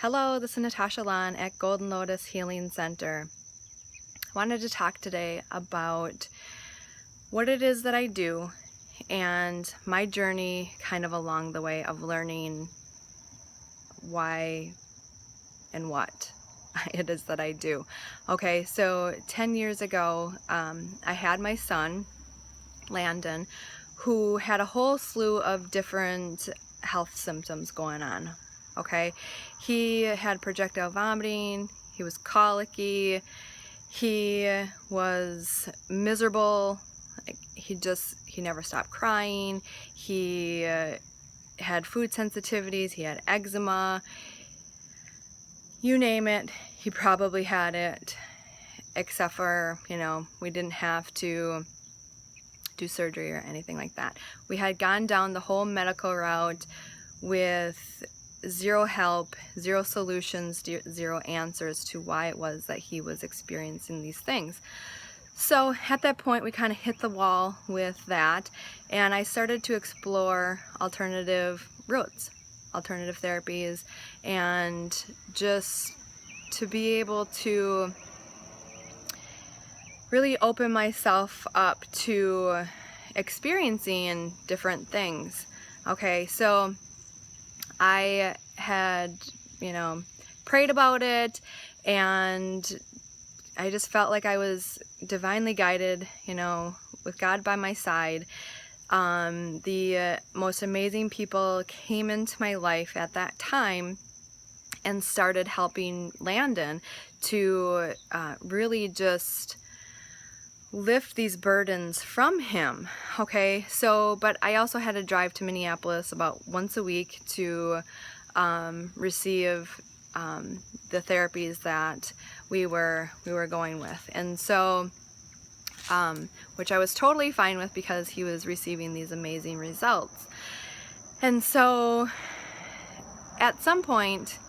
Hello, this is Natasha Lan at Golden Lotus Healing Center. I wanted to talk today about what it is that I do and my journey kind of along the way of learning why and what it is that I do. Okay, so 10 years ago, I had my son, Landon, who had a whole slew of different health symptoms going on. Okay, he had projectile vomiting, he was colicky, he was miserable, like he never stopped crying, he had food sensitivities, he had eczema, you name it, he probably had it, except for, we didn't have to do surgery or anything like that. We had gone down the whole medical route with zero help, zero solutions, zero answers to why it was that he was experiencing these things. So at that point, we kind of hit the wall with that, and I started to explore alternative routes, alternative therapies, and just to be able to really open myself up to experiencing different things. Okay, so I had, prayed about it, and I just felt like I was divinely guided, with God by my side. The most amazing people came into my life at that time and started helping Landon to really just lift these burdens from him. Okay, so but I also had to drive to Minneapolis about once a week to receive the therapies that we were going with, and so which I was totally fine with because he was receiving these amazing results. And so at some point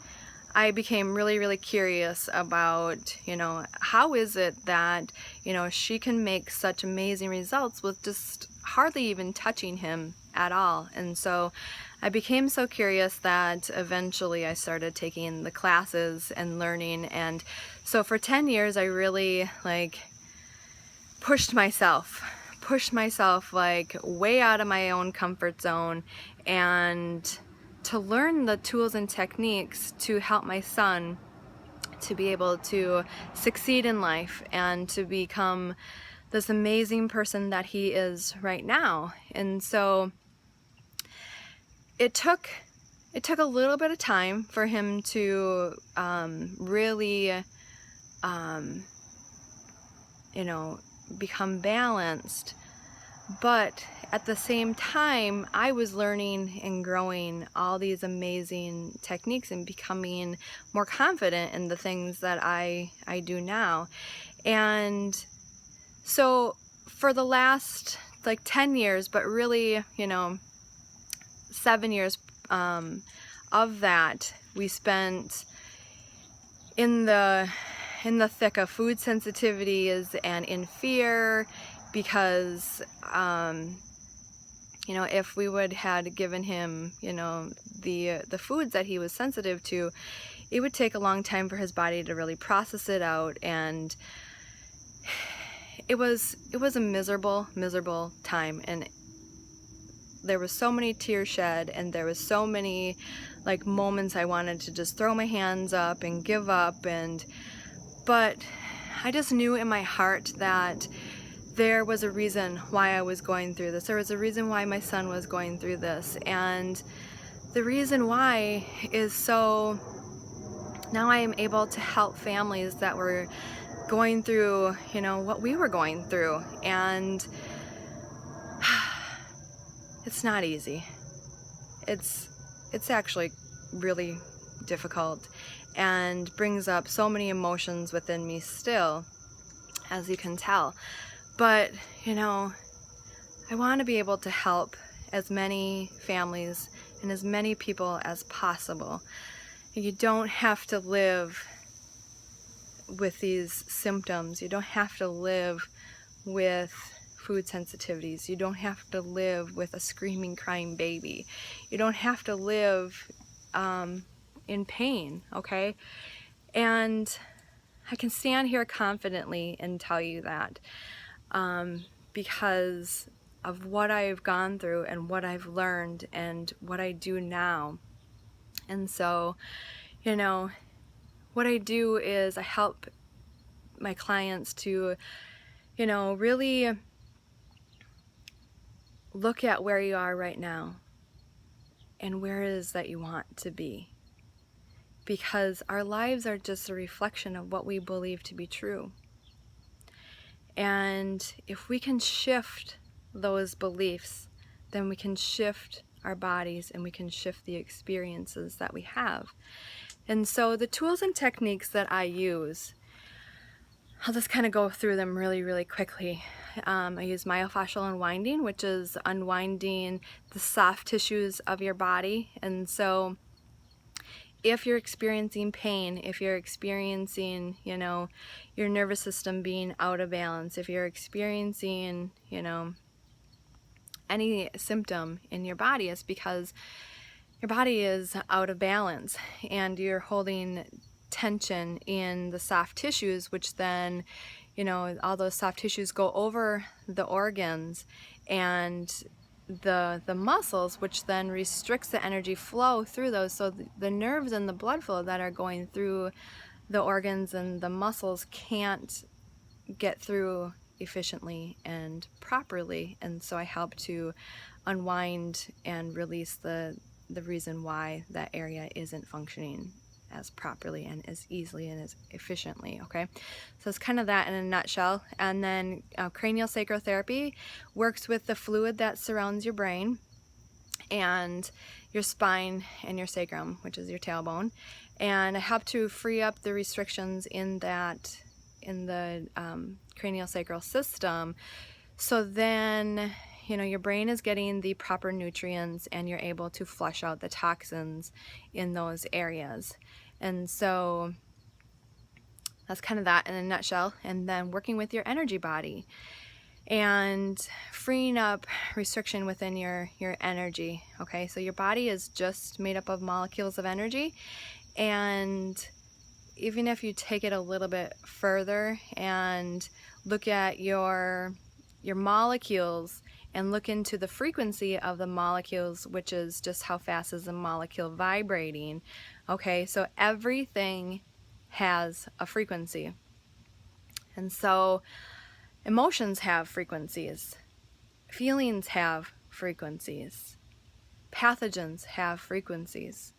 I became really curious about, how is it that, she can make such amazing results with just hardly even touching him at all. And so I became so curious that eventually I started taking the classes and learning. And so for 10 years, I really pushed myself like way out of my own comfort zone, and to learn the tools and techniques to help my son to be able to succeed in life and to become this amazing person that he is right now. And so it took a little bit of time for him to really become balanced. But at the same time, I was learning and growing all these amazing techniques and becoming more confident in the things that I do now. And so for the last 10 years, but really, 7 years of that, we spent in the thick of food sensitivities and in fear, because if we would had given him the foods that he was sensitive to, it would take a long time for his body to really process it out, and it was a miserable time, and there was so many tears shed, and there was so many moments I wanted to just throw my hands up and give up, but I just knew in my heart that there was a reason why I was going through this. There was a reason why my son was going through this. And the reason why is so now I am able to help families that were going through, what we were going through. And it's not easy. It's actually really difficult and brings up so many emotions within me still, as you can tell. But, I want to be able to help as many families and as many people as possible. You don't have to live with these symptoms. You don't have to live with food sensitivities. You don't have to live with a screaming, crying baby. You don't have to live in pain, okay? And I can stand here confidently and tell you that because of what I've gone through and what I've learned and what I do now. And so, you know, what I do is I help my clients to, you know, really look at where you are right now and where it is that you want to be. Because our lives are just a reflection of what we believe to be true. And if we can shift those beliefs, then we can shift our bodies and we can shift the experiences that we have. And so the tools and techniques that I use, I'll just kind of go through them really, really quickly. I use myofascial unwinding, which is unwinding the soft tissues of your body. And so if you're experiencing pain, if you're experiencing, you know, your nervous system being out of balance, if you're experiencing, you know, any symptom in your body, it's because your body is out of balance and you're holding tension in the soft tissues, which then, you know, all those soft tissues go over the organs and the muscles, which then restricts the energy flow through those. So the nerves and the blood flow that are going through the organs and the muscles can't get through efficiently and properly. And so I help to unwind and release the reason why that area isn't functioning as properly and as easily and as efficiently, okay? So it's kind of that in a nutshell. And then cranial sacrotherapy works with the fluid that surrounds your brain and your spine and your sacrum, which is your tailbone, and I help to free up the restrictions in that, in the cranial sacral system, so then, you know, your brain is getting the proper nutrients and you're able to flush out the toxins in those areas. And so that's kind of that in a nutshell. And then working with your energy body and freeing up restriction within your energy, okay? So your body is just made up of molecules of energy, and even if you take it a little bit further and look at your molecules and look into the frequency of the molecules, which is just how fast is the molecule vibrating, okay? So everything has a frequency. And so emotions have frequencies, feelings have frequencies, pathogens have frequencies.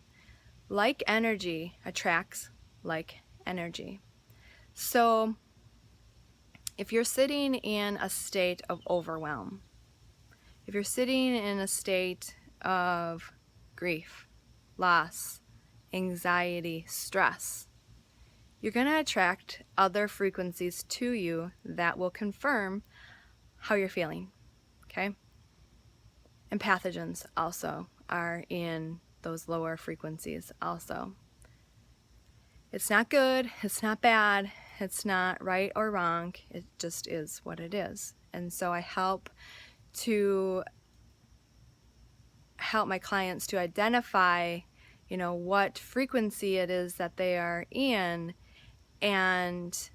Like energy attracts like energy. So if you're sitting in a state of overwhelm, if you're sitting in a state of grief, loss, anxiety, stress, you're going to attract other frequencies to you that will confirm how you're feeling, okay? And pathogens also are in those lower frequencies also. It's not good, it's not bad, it's not right or wrong, it just is what it is. And so I help my clients to identify, you know, what frequency it is that they are in, and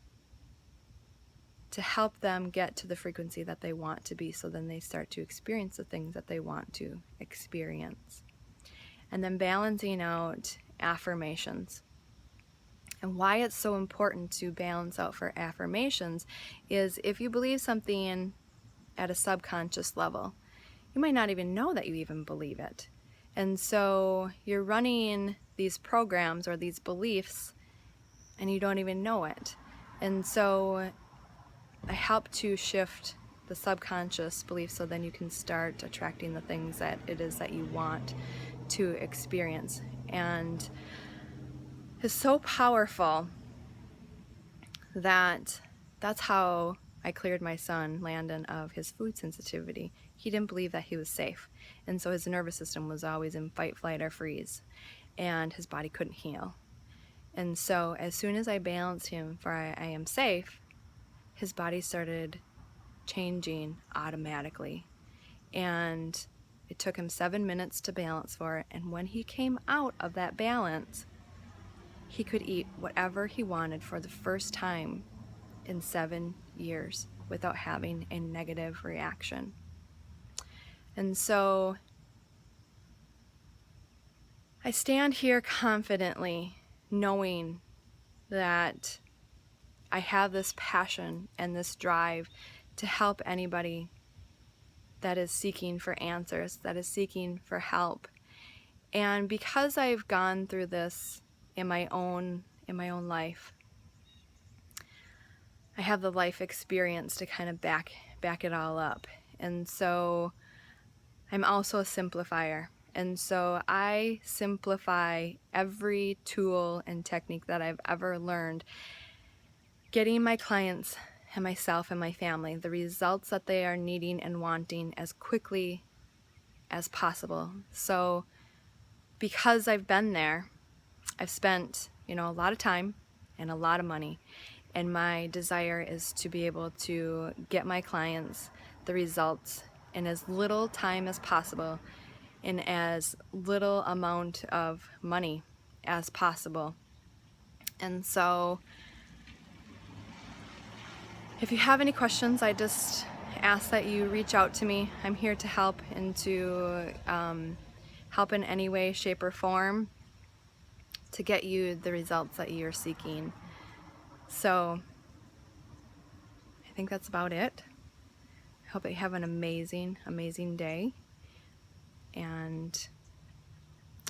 to help them get to the frequency that they want to be, so then they start to experience the things that they want to experience. And then balancing out affirmations. And why it's so important to balance out for affirmations is if you believe something at a subconscious level, you might not even know that you even believe it. And so you're running these programs or these beliefs and you don't even know it. And so I help to shift the subconscious beliefs so then you can start attracting the things that it is that you want to experience. And it's so powerful that that's how I cleared my son, Landon, of his food sensitivity. He didn't believe that he was safe. And so his nervous system was always in fight, flight, or freeze. And his body couldn't heal. And so as soon as I balanced him for I am safe, his body started changing automatically. And it took him 7 minutes to balance for it. And when he came out of that balance, he could eat whatever he wanted for the first time in 7 years without having a negative reaction. And so I stand here confidently knowing that I have this passion and this drive to help anybody that is seeking for answers, that is seeking for help. And because I've gone through this in my own life, I have the life experience to kind of back it all up. And so I'm also a simplifier. And so I simplify every tool and technique that I've ever learned, getting my clients and myself and my family the results that they are needing and wanting as quickly as possible. So because I've been there, I've spent, a lot of time and a lot of money. And my desire is to be able to get my clients the results in as little time as possible, in as little amount of money as possible. And so if you have any questions, I just ask that you reach out to me. I'm here to help and to help in any way, shape, or form to get you the results that you're seeking. So I think that's about it. I hope that you have an amazing, amazing day, and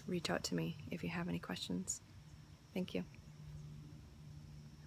reach out to me if you have any questions. Thank you.